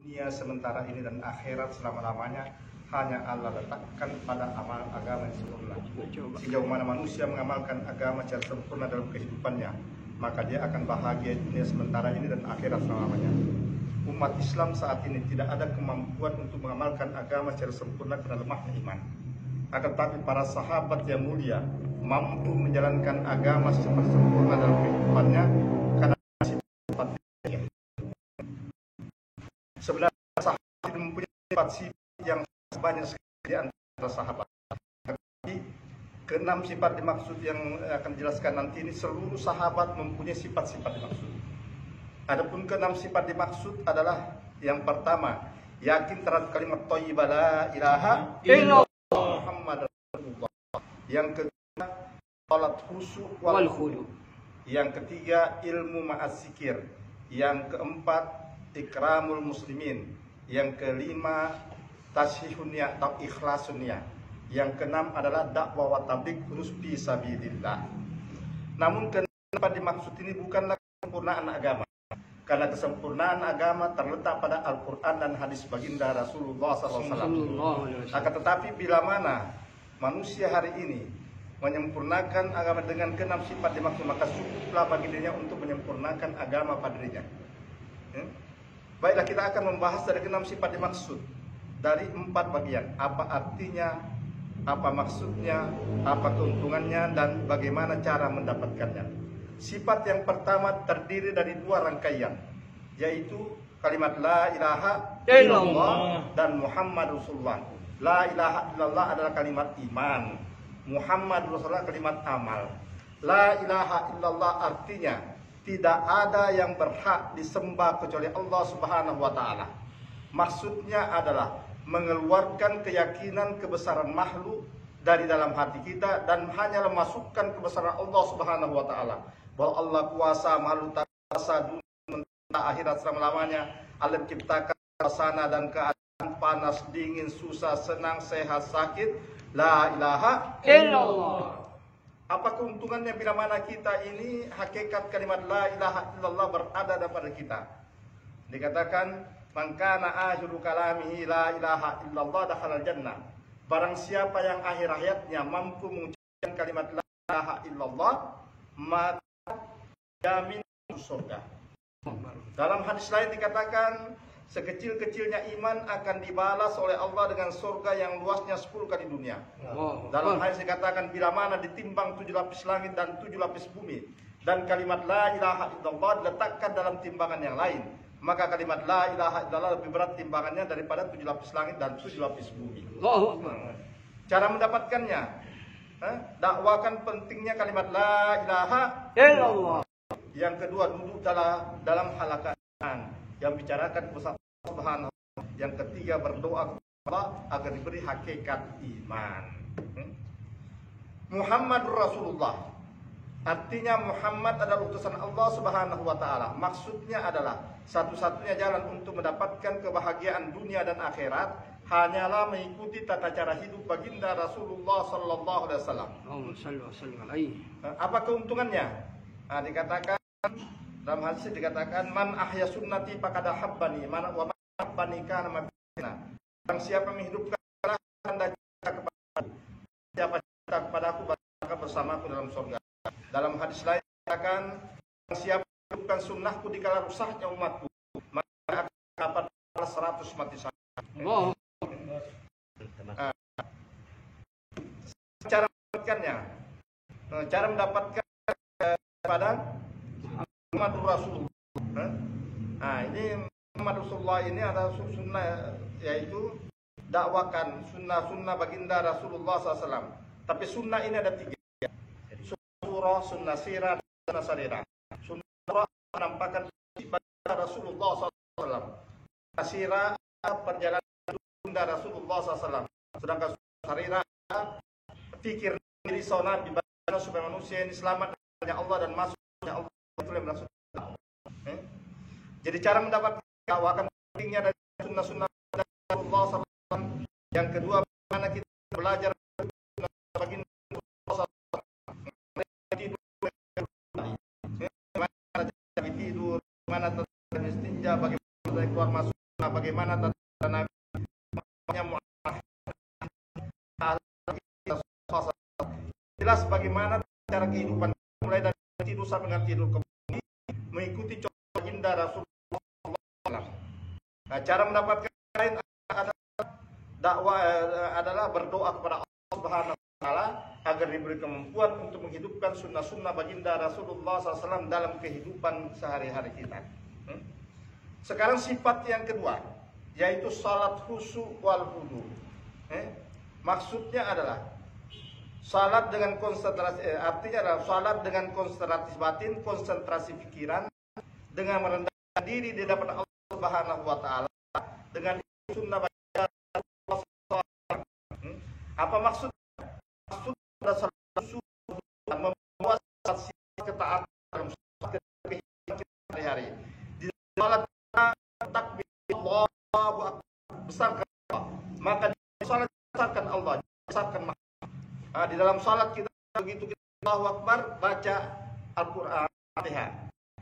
dunia sementara ini dan akhirat selama-lamanya hanya Allah letakkan pada amal agama yang sempurna. Sejauh mana manusia mengamalkan agama secara sempurna dalam kehidupannya, maka dia akan bahagia dunia sementara ini dan akhirat selamanya. Umat Islam saat ini tidak ada kemampuan untuk mengamalkan agama secara sempurna karena lemahnya iman. Akan tetapi para sahabat yang mulia mampu menjalankan agama secara sempurna dalam kehidupannya karena sifatnya. Sebenarnya sahabat mempunyai sifat-sifat yang banyak sekali di antara sahabat. Tapi keenam sifat dimaksud yang akan dijelaskan nanti ini seluruh sahabat mempunyai sifat-sifat dimaksud. Adapun keenam sifat dimaksud adalah yang pertama, yakin terhadap kalimat thayyibah la ilaha illallah Muhammad Rasulullah. Yang kedua, salat khusyuk wal khudu'. Yang ketiga, ilmu ma'as-zikir. Yang keempat, ikramul muslimin. Yang kelima, tasihun niat atau ikhlasun niat. Yang keenam adalah dakwah wa tabligh fi sabilillah. Namun kenapa dimaksud ini bukanlah kesempurnaan agama. Karena kesempurnaan agama terletak pada Al-Quran dan hadis baginda Rasulullah SAW. Akan tetapi bila mana manusia hari ini menyempurnakan agama dengan keenam sifat dimaksud, maka cukuplah bagi dirinya untuk menyempurnakan agama pada dirinya. Baiklah, kita akan membahas dari keenam sifat dimaksud dari 4 bagian. Apa artinya, apa maksudnya, apa keuntungannya, dan bagaimana cara mendapatkannya. Sifat yang pertama terdiri dari 2 rangkaian, yaitu kalimat la ilaha illallah dan Muhammad Rasulullah. La ilaha illallah adalah kalimat iman, Muhammad Rasulullah kalimat amal. La ilaha illallah artinya tidak ada yang berhak disembah kecuali Allah Subhanahu wa taala. Maksudnya adalah mengeluarkan keyakinan kebesaran makhluk dari dalam hati kita dan hanya memasukkan kebesaran Allah Subhanahu wa taala. Bahwa Allah kuasa makhluk tak kuasa dunia akhirat selama-lamanya. Allah menciptakan suasana dan keadaan panas, dingin, susah, senang, sehat, sakit. La ilaha illallah. Apa keuntungannya bila mana kita ini hakikat kalimat la ilaha illallah berada pada kita? Dikatakan man kana akhiru kalamihi la ilaha illallah dakhala jannah. Barang siapa yang akhir hayatnya mampu mengucapkan kalimat la ilaha illallah, maka jamin surga. Dalam hadis lain dikatakan sekecil-kecilnya iman akan dibalas oleh Allah dengan surga yang luasnya 10 kali dunia. Dalam hadis dikatakan bila mana ditimbang 7 lapis langit dan 7 lapis bumi, dan kalimat la ilaha illallah diletakkan dalam timbangan yang lain, maka kalimat la ilaha illallah lebih berat timbangannya daripada 7 lapis langit dan 7 lapis bumi. Cara mendapatkannya, dakwakan pentingnya kalimat la ilaha illallah. Yang kedua, duduk dalam halakan yang bicarakan kebesaran Allah Subhanahu wa taala. Yang ketiga, berdoa kepada Allah agar diberi hakikat iman. Muhammad Rasulullah artinya Muhammad adalah utusan Allah Subhanahu wa taala. Maksudnya adalah satu-satunya jalan untuk mendapatkan kebahagiaan dunia dan akhirat hanyalah mengikuti tata cara hidup baginda Rasulullah sallallahu alaihi wasallam. Apa keuntungannya? Dikatakan dalam hadis dikatakan man ahya sunnati faqad habbani wa man habbani kana mabina. Barang siapa menghidupkan tanda kepada siapa cinta kepadaku maka bersamaku dalam surga. Dalam hadis lain dikatakan siapa menghidupkan sunnahku dikala rusaknya umatku maka akan dapat 100 mati syahid. Cara mendapatkannya, cara mendapatkan pada Muhammad Rasulullah. Ini Muhammad Rasulullah ini adalah sunnah, yaitu dakwakan sunnah-sunnah baginda Rasulullah SAW. Tapi sunnah ini ada 3. Surah, sunnah sirah, dan sunnah sarirah. Sunnah menampakkan baginda Rasulullah SAW. Sirah perjalanan baginda Rasulullah SAW. Sedangkan sunnah sarirah pikir diri sauna dibaca supaya manusia ini selamat dari Allah dan masuknya Allah. Jadi cara mendapatkan dakwakan pentingnya dari sunnah-sunnah Rasulullah SAW. Yang kedua, bagaimana kita belajar sunnah baginda Rasulullah SAW. Bagaimana tidur, bagaimana istinja, bagaimana keluar masuk, bagaimana tata Nabi jelas bagaimana cara kehidupan mulai dari tidur sampai dengan tidur kembali mengikuti contoh baginda Rasulullah. Nah, cara mendapatkan lain adalah dakwah adalah berdoa kepada Allah Subhanahu wa taala agar diberi kemampuan untuk menghidupkan sunnah-sunnah baginda Rasulullah SAW dalam kehidupan sehari-hari kita. Sekarang sifat yang kedua yaitu salat khusyuk wal khudu. Maksudnya adalah salat dengan konsentrasi, artinya adalah salat dengan konsentrasi batin, konsentrasi pikiran, dengan merendahkan diri di hadapan Allah Subhanahu wa taala dengan sunnah baginda Rasulullah SAW. Apa maksudnya? Maksud adalah salat khusyuk membawa sifat ketaatan dalam kehidupan kita sehari-hari. Di salat takbir Allahu Akbar besarkan Allah, maka di salat besarkan Allah, besarkan di dalam salat kita begitu kita Allahu Akbar baca Al-Qur'an Fatihah.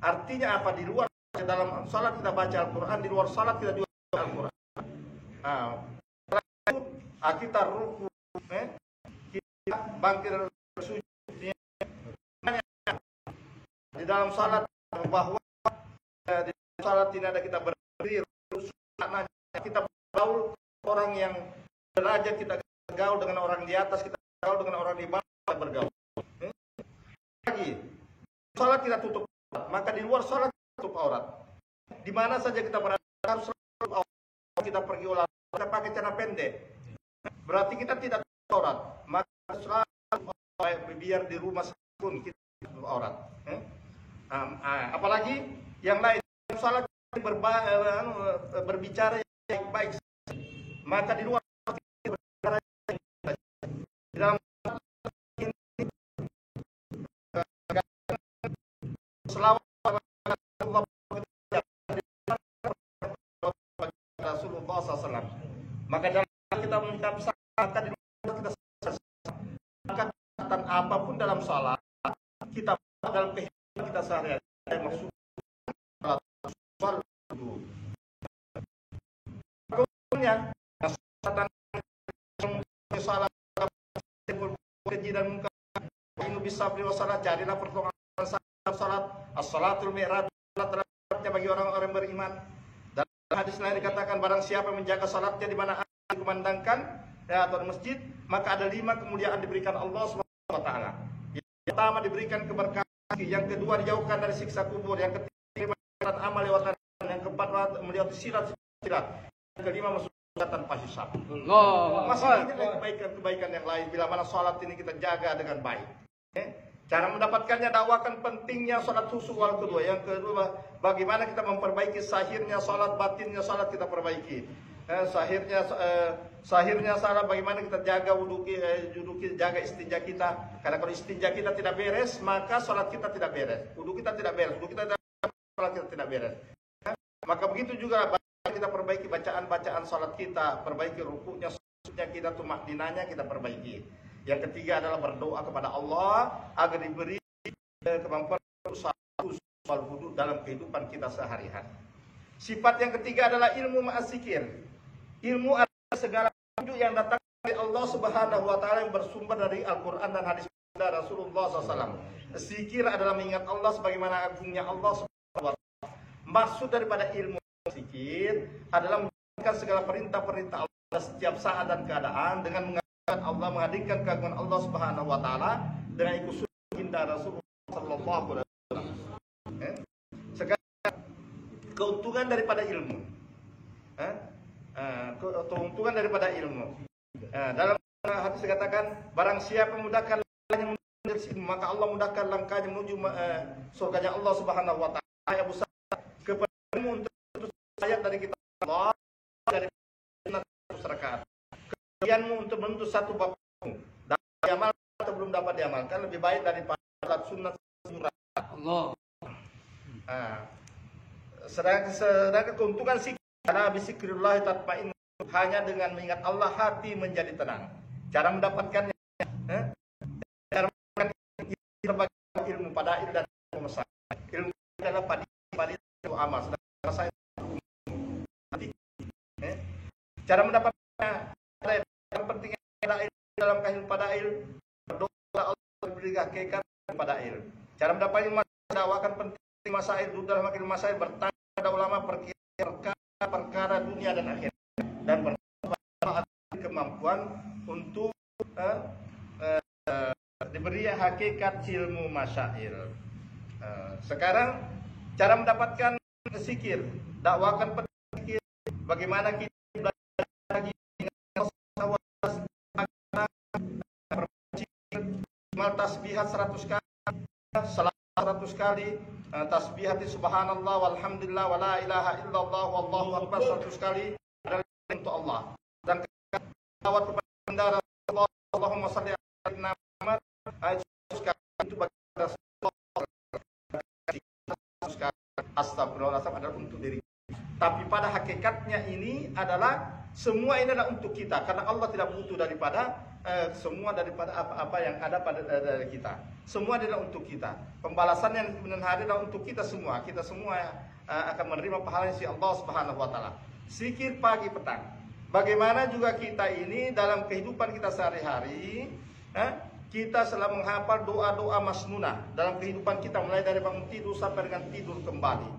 Artinya apa? Di luar dalam salat kita baca Al-Qur'an, di luar salat kita juga baca Al-Qur'an. Kita ruku, kita bangkit dari sujud. Di dalam salat bahwa di dalam salat tidak ada kita berdiri, maknanya kita bergaul orang yang derajat, kita bergaul dengan orang di atas, kita bergaul dengan orang di bawah, bergaul. Lagi, salat kita tutup aurat, maka di luar salat tutup aurat. Di mana saja kita berada harus tutup aurat. Kita pergi olahraga, kita pakai celana pendek, berarti kita tidak tutup aurat. Maka selalu biar di rumah pun kita tutup aurat. Apalagi yang lain, salat berbicara yang baik, maka di luar berbicara yang baik. Di dalam selawat Rasulullah SAW, maka dalam kita meminta maka di luar kita maka kata apapun dalam salat kita dalam kehidupan kita sehari-hari maksud kemudian salat keji dan muka ini bisa beliau salat jadilah pertolongan salat as-salatul mi'raj salatnya bagi orang-orang beriman. Dalam hadis lain dikatakan barang siapa menjaga salatnya di mana dikumandangkan atau di masjid, maka ada 5 kemuliaan diberikan Allah Subhanahu wa taala. Yang pertama diberikan keberkahan, yang kedua dijauhkan dari siksa kubur, yang ketiga diberikan amal lewat, yang keempat melewati sirat, yang kelima masuk tanpa hisab. Masih banyak kebaikan yang lain bila mana salat ini kita jaga dengan baik. Cara mendapatkannya, dakwakan pentingnya salat khusyuk wal khudu. Yang kedua, bagaimana kita memperbaiki sahirnya salat, batinnya salat kita perbaiki. Sahirnya salat, bagaimana kita jaga wudu kita, jaga istinja kita. Karena kalau istinja kita tidak beres, maka salat kita tidak beres. Wudu kita tidak beres, salat kita tidak beres. Maka begitu juga kita perbaiki bacaan salat kita, perbaiki rukuknya, sujudnya kita, tumakninanya kita perbaiki. Yang ketiga adalah berdoa kepada Allah agar diberi kemampuan salat wudu dalam kehidupan kita sehari-hari. Sifat yang ketiga adalah ilmu ma'asikir. Ilmu adalah segala wujud yang datang dari Allah Subhanahu wa taala yang bersumber dari Al-Qur'an dan hadis Rasulullah SAW. Zikir adalah mengingat Allah sebagaimana agungnya Allah Subhanahu wa taala. Maksud daripada ilmu zikir adalah menjalankan segala perintah-perintah Allah setiap saat dan keadaan dengan Allah, menghadirkan keagungan Allah Subhanahu wa taala dengan ikut sunnah baginda Rasulullah sallallahu alaihi wasallam. Sekarang keuntungan daripada ilmu. Keuntungan daripada ilmu. Dalam hadis dikatakan barang siapa memudahkan langkahnya menuju ilmu, maka Allah mudahkan langkahnya menuju surganya Allah Subhanahu wa taala. Ayat besar kepada ilmu untuk ayat dari kitab Allah dari sunnah 100 rakaat. Kalianmu untuk menuntut satu babmu dapat diamal atau belum dapat diamalkan lebih baik daripada sunnah surah Allah. Sedangkan keuntungan zikir adalah bizikrillah tatma'in, hanya dengan mengingat Allah hati menjadi tenang. Cara mendapatkannya, cara mendapatkan ilmu pada dan pemesan. Ilmu adalah padi amal. Sedangkan saya Cara mendapatkannya, yang penting dalam kehidupan padail, berdoa Allah diberi hakikat padail. Cara mendapatkan dakwakan penting masail, dalam masail bertanya pada ulama perkara dunia dan akhirat, dan kemampuan untuk diberi hakikat ilmu masail. Sekarang cara mendapatkan zikir, dakwakan zikir, bagaimana kita belajar lagi tasbihat 100 kali, salat 100 kali, tasbihat subhanallah walhamdulillah wala ilaha illallah wallahu akbar 100 kali adalah untuk Allah. Dan selawat kepada Allahumma shalli ala Muhammad 100 kali itu bagi astagfirullahaladzim adalah untuk diri. Tapi pada hakikatnya ini adalah semua ini adalah untuk kita, karena Allah tidak butuh daripada semua daripada apa-apa yang ada pada dari kita. Semua adalah untuk kita. Pembalasan yang kemudian hari adalah untuk kita semua. Kita semua akan menerima pahala si Allah Subhanahu wa taala. Zikir pagi petang. Bagaimana juga kita ini dalam kehidupan kita sehari-hari, kita selalu menghafal doa-doa masnunah dalam kehidupan kita, mulai dari bangun tidur sampai dengan tidur kembali.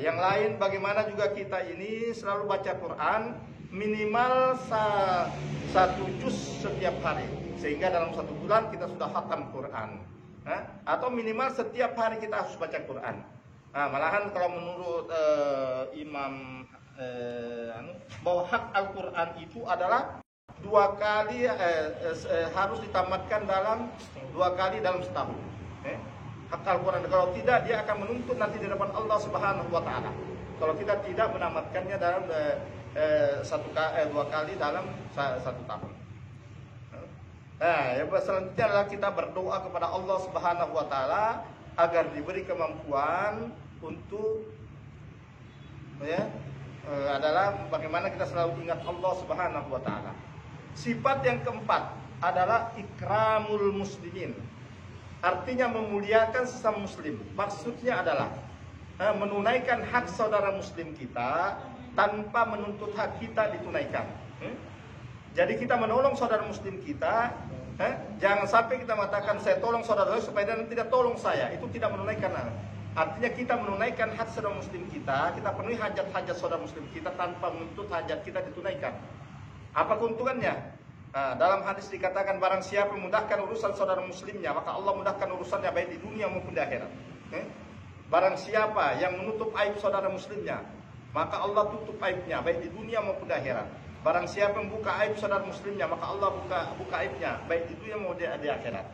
Yang lain bagaimana juga kita ini selalu baca Quran minimal satu juz setiap hari, sehingga dalam 1 bulan kita sudah khatam Quran. Atau minimal setiap hari kita harus baca Quran. Malahan kalau menurut Imam bahwa hak Al-Quran itu adalah 2 kali harus ditamatkan dalam 2 kali dalam setahun. Hak Al-Quran, kalau tidak dia akan menuntut nanti di depan Allah Subhanahu wa taala. Kalau kita tidak menamatkannya dalam 2 kali dalam 1 tahun. Yang selanjutnya adalah kita berdoa kepada Allah Subhanahu wa taala agar diberi kemampuan untuk adalah bagaimana kita selalu ingat Allah Subhanahu wa taala. Sifat yang keempat adalah ikramul muslimin. Artinya memuliakan sesama muslim. Maksudnya adalah menunaikan hak saudara muslim kita tanpa menuntut hak kita ditunaikan. Jadi kita menolong saudara muslim kita, jangan sampai kita mengatakan saya tolong saudara supaya dia tidak tolong saya. Itu tidak menunaikan. Artinya kita menunaikan hak saudara muslim kita penuhi hajat-hajat saudara muslim kita tanpa menuntut hajat kita ditunaikan. Apa keuntungannya? Dalam hadis dikatakan barang siapa memudahkan urusan saudara muslimnya, maka Allah mudahkan urusannya baik di dunia maupun di akhirat. Barang siapa yang menutup aib saudara muslimnya, maka Allah tutup aibnya baik di dunia maupun di akhirat. Barang siapa membuka aib saudara muslimnya, maka Allah buka aibnya baik di dunia maupun di akhirat.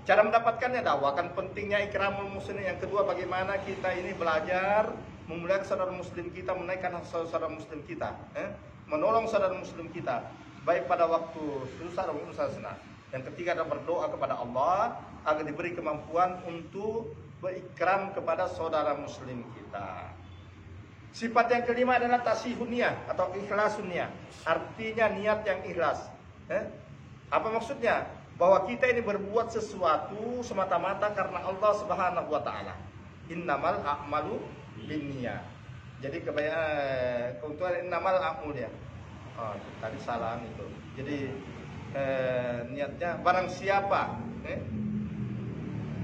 Cara mendapatkannya dakwakan pentingnya ikramul muslimin. Yang kedua, bagaimana kita ini belajar memuliakan saudara muslim kita, menaikkan hak saudara muslim kita, menolong saudara muslim kita baik pada waktu susah maupun senang. Yang ketiga adalah berdoa kepada Allah agar diberi kemampuan untuk berikram kepada saudara muslim kita. Sifat yang kelima adalah tasihun niyah atau ikhlasun niyah. Artinya niat yang ikhlas. Apa maksudnya? Bahwa kita ini berbuat sesuatu semata-mata karena Allah Subhanahu wa taala. Innamal a'malu binniyah. Jadi keuntungan innamal a'malu ya. Tadi salah itu. Jadi niatnya barang siapa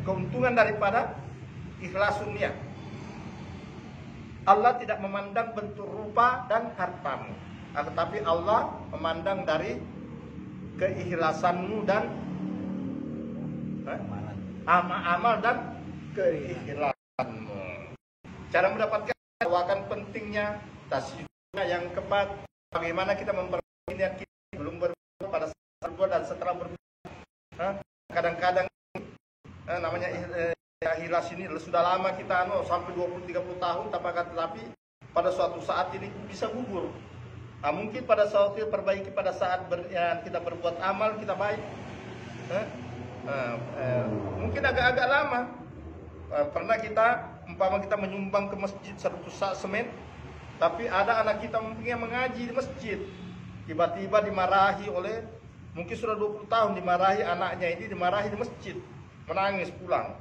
keuntungan daripada ikhlasun niyah. Allah tidak memandang bentuk rupa dan hartamu, tetapi Allah memandang dari keikhlasanmu dan amal dan keikhlasanmu. Cara mendapatkan dakwakan pentingnya tasyidah yang keempat, bagaimana kita memperbaiki niat kita belum berbuat pada saat berbuat dan setelah berbuat. Kadang-kadang namanya ikhlas ini sudah lama kita sampai 20-30 tahun, tapi pada suatu saat ini bisa gugur. Mungkin pada saat kita perbaiki pada saat kita berbuat amal kita baik. Mungkin agak-agak lama. Pernah kita menyumbang ke masjid 100 sak semen, tapi ada anak kita mungkin yang mengaji di masjid, tiba-tiba dimarahi oleh, mungkin sudah 20 tahun dimarahi anaknya ini, dimarahi di masjid, menangis pulang.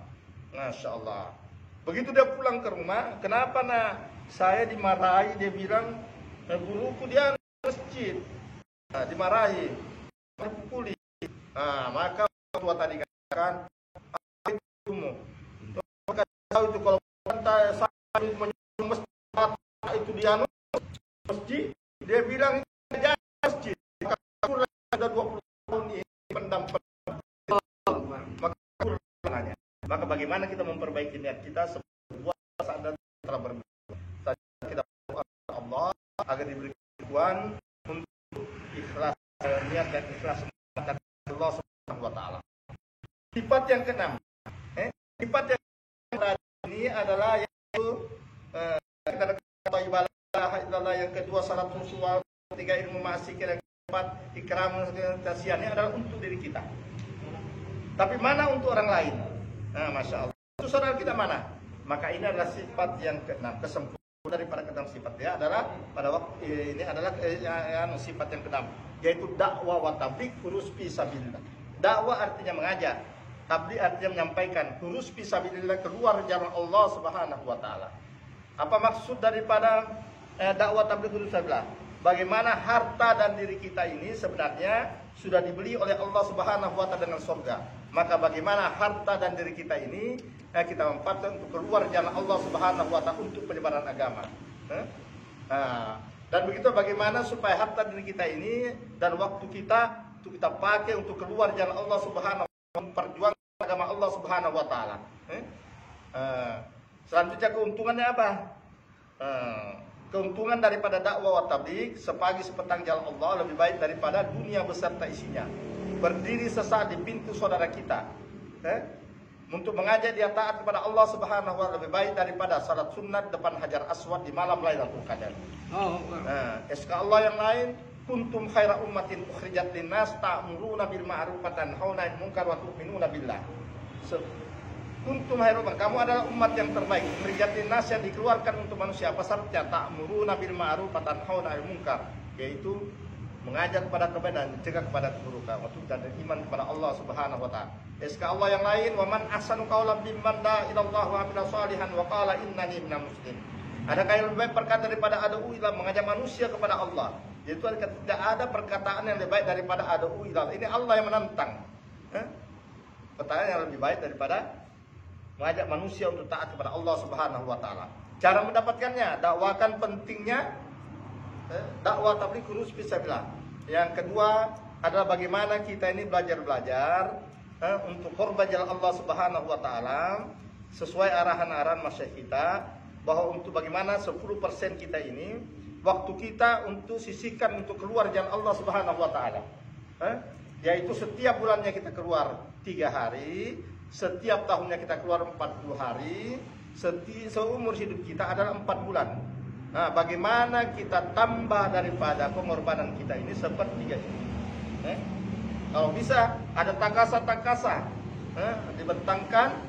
Masya Allah. Begitu dia pulang ke rumah, kenapa nak Saya dimarahi, dia bilang guruku dia masjid, dimarahi, dipukuli. Maka tua tadi katakan, itu tahu itu kalau saya menyuruh masjid itu dia masjid, dia bilang jangan masjid. Ada 20 tahun ini pendamping. Maka bagaimana kita memperbaiki niat kita sebuah saat telah berbuat. Kita berdoa Allah agar diberi kekuatan untuk ikhlas niat dan ikhlas Allah Subhanahu wa taala. Sifat yang keenam. Sifat yang ini adalah yaitu kita kata ibadah yang kedua syarat seksual, ketiga ilmu ma'asik, yang keempat ikram kasihannya adalah untuk diri kita. Tapi mana untuk orang lain? Masya Allah. Itu saudara kita mana? Maka ini adalah sifat yang keenam, kesempurnaan daripada keenam sifat dia adalah pada waktu ini adalah sifat yang keenam, yaitu dakwah wa tabligh urus fi sabilillah. Dakwah artinya mengajak, tabligh artinya menyampaikan, urus fi sabilillah keluar jalan Allah Subhanahu wa taala. Apa maksud daripada dakwah tabligh urus sabilillah? Bagaimana harta dan diri kita ini sebenarnya sudah dibeli oleh Allah Subhanahu wa taala dengan surga. Maka bagaimana harta dan diri kita ini kita manfaatkan untuk keluar jalan Allah Subhanahu wa taala untuk penyebaran agama. Dan begitu bagaimana supaya harta diri kita ini dan waktu kita untuk kita pakai untuk keluar jalan Allah Subhanahu wa taala, memperjuangkan agama Allah Subhanahu wa taala. Selanjutnya keuntungannya apa? Keuntungan daripada dakwah wa tabligh sepagi sepetang jalan Allah lebih baik daripada dunia beserta isinya. Berdiri sesaat di pintu saudara kita untuk mengajak dia taat kepada Allah Subhanahu wa taala lebih baik daripada salat sunat depan Hajar Aswad di malam Lailatul Qadar. SK Allah yang lain, kuntum khaira ummatin ukhrijat linnas ta'muruna bil ma'ruf wa tanhauna 'anil munkar wa tu'minuna billah. Kuntum khaira ummah, kamu adalah umat yang terbaik. Ukhrijat linnas yang dikeluarkan untuk manusia. Apa syaratnya? Ta'muruna bil ma'ruf wa tanhauna 'anil munkar, yaitu mengajak kepada kebaikan dan mencegah kepada keburukan, waktu dan iman kepada Allah Subhanahu wa taala. SK Allah yang lain, wa man ahsanu qawlan mimman da'a ila Allah wa 'amila shalihan wa qala innani minal muslimin. Adakah yang lebih baik perkataan daripada ad'u ila, mengajak manusia kepada Allah? Yaitu tidak ada perkataan yang lebih baik daripada ad'u ila. Ini Allah yang menantang. Perkataan yang lebih baik daripada mengajak manusia untuk taat kepada Allah Subhanahu wa taala. Cara mendapatkannya, dakwakan pentingnya dakwah tabligh urus fisabilillah. Yang kedua adalah bagaimana kita ini belajar untuk korban jalan Allah Subhanahu wa taala sesuai arahan-arahan masyayikh kita, bahwa untuk bagaimana 10% kita ini waktu kita untuk sisihkan untuk keluar jalan Allah Subhanahu wa taala. Yaitu setiap bulannya kita keluar 3 hari, setiap tahunnya kita keluar 40 hari, seumur hidup kita adalah 4 bulan. Nah, bagaimana kita tambah daripada pengorbanan kita ini sepertiga ini? Kalau bisa ada tangkasa-tangkasa, dibentangkan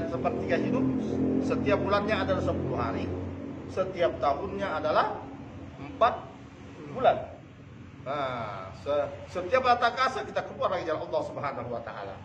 sepertiga hidup. Setiap bulannya adalah 10 hari, setiap tahunnya adalah 4 bulan. Nah, setiap tangkasa kita keluar lagi jalan Allah Subhanahu wa taala.